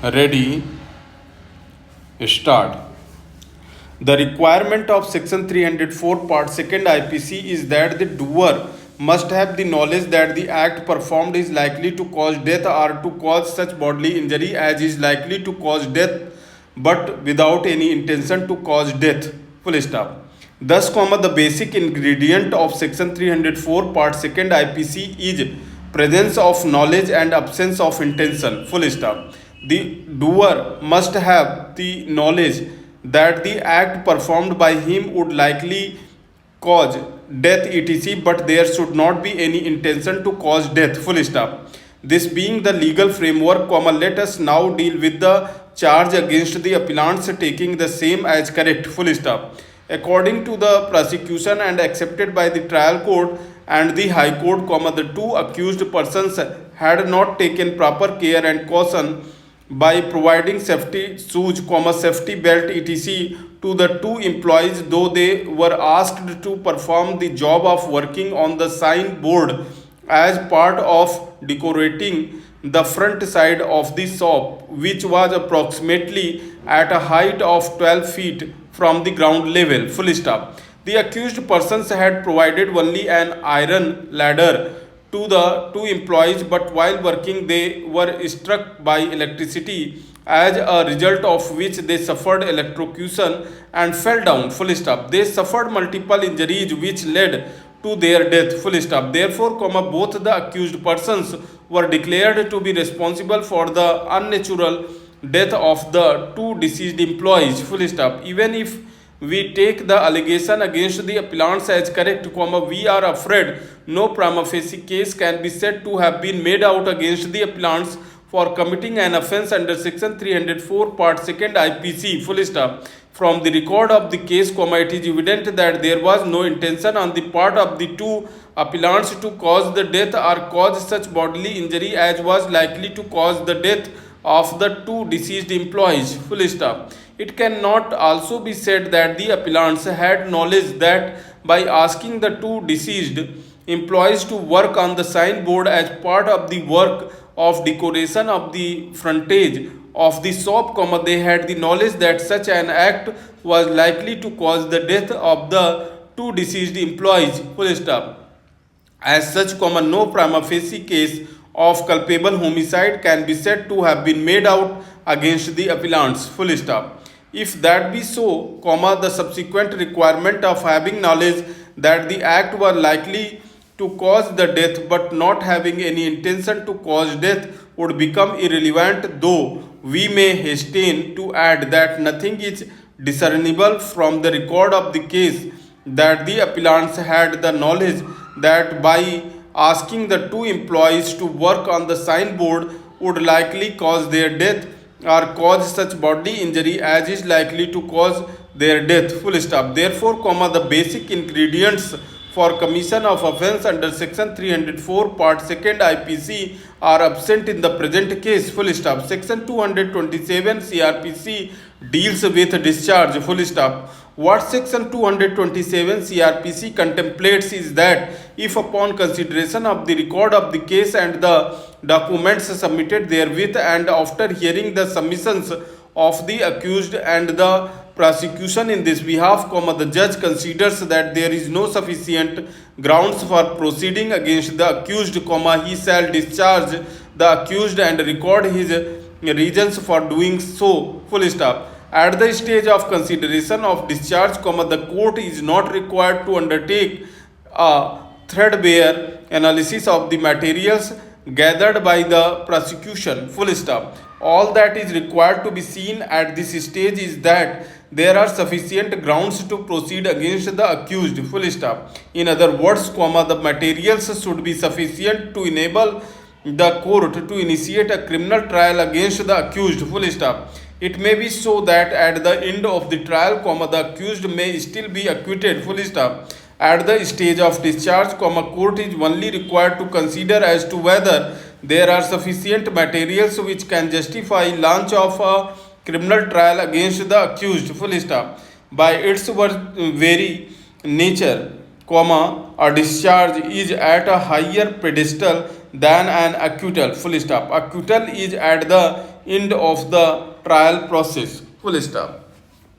Ready, start. The requirement of section 304 part 2 IPC is that the doer must have the knowledge that the act performed is likely to cause death or to cause such bodily injury as is likely to cause death but without any intention to cause death. Full stop. Thus, the basic ingredient of section 304 part 2 IPC is presence of knowledge and absence of intention. Full stop. The doer must have the knowledge that the act performed by him would likely cause death etc, but there should not be any intention to cause death. Full stop. This being the legal framework, let us now deal with the charge against the appellants taking the same as correct. Full stop. According to the prosecution and accepted by the trial court and the high court, the two accused persons had not taken proper care and caution by providing safety shoes, safety belt etc to the two employees, though they were asked to perform the job of working on the sign board as part of decorating the front side of the shop, which was approximately at a height of 12 feet from the ground level. Full stop. The accused persons had provided only an iron ladder to the two employees, but while working they were struck by electricity, as a result of which they suffered electrocution and fell down. Full stop. They suffered multiple injuries which led to their death. Full stop. Therefore, both the accused persons were declared to be responsible for the unnatural death of the two deceased employees. Full stop. Even if we take the allegation against the appellants as correct, we are afraid no prima facie case can be said to have been made out against the appellants for committing an offence under section 304 part 2 IPC. Full stop. From the record of the case, it is evident that there was no intention on the part of the two appellants to cause the death or cause such bodily injury as was likely to cause the death of the two deceased employees. Full stop. It cannot also be said that the appellants had knowledge that by asking the two deceased employees to work on the signboard as part of the work of decoration of the frontage of the shop, they had the knowledge that such an act was likely to cause the death of the two deceased employees. Full stop. As such, no prima facie case of culpable homicide can be said to have been made out against the appellants. Full stop. If that be so, the subsequent requirement of having knowledge that the act was likely to cause the death but not having any intention to cause death would become irrelevant, though we may hasten to add that nothing is discernible from the record of the case that the appellants had the knowledge that by asking the two employees to work on the signboard would likely cause their death or cause such bodily injury as is likely to cause their death. Full stop. Therefore, the basic ingredients for commission of offence under section 304 part 2 IPC are absent in the present case. Full stop. Section 227 CRPC deals with discharge. Full stop. What section 227 CRPC contemplates is that if upon consideration of the record of the case and the documents submitted therewith and after hearing the submissions of the accused and the prosecution in this behalf, the judge considers that there is no sufficient grounds for proceeding against the accused, he shall discharge the accused and record his reasons for doing so. Full stop. At the stage of consideration of discharge, the court is not required to undertake a threadbare analysis of the materials gathered by the prosecution. Full stop. All that is required to be seen at this stage is that there are sufficient grounds to proceed against the accused. Full stop. In other words, the materials should be sufficient to enable the court to initiate a criminal trial against the accused. Full stop. It may be so that at the end of the trial, the accused may still be acquitted. Full stop. At the stage of discharge, court is only required to consider as to whether there are sufficient materials which can justify launch of a criminal trial against the accused. Full stop. By its very nature, a discharge is at a higher pedestal than an acquittal. Full stop. Acquittal is at the end of the trial process. Full stop.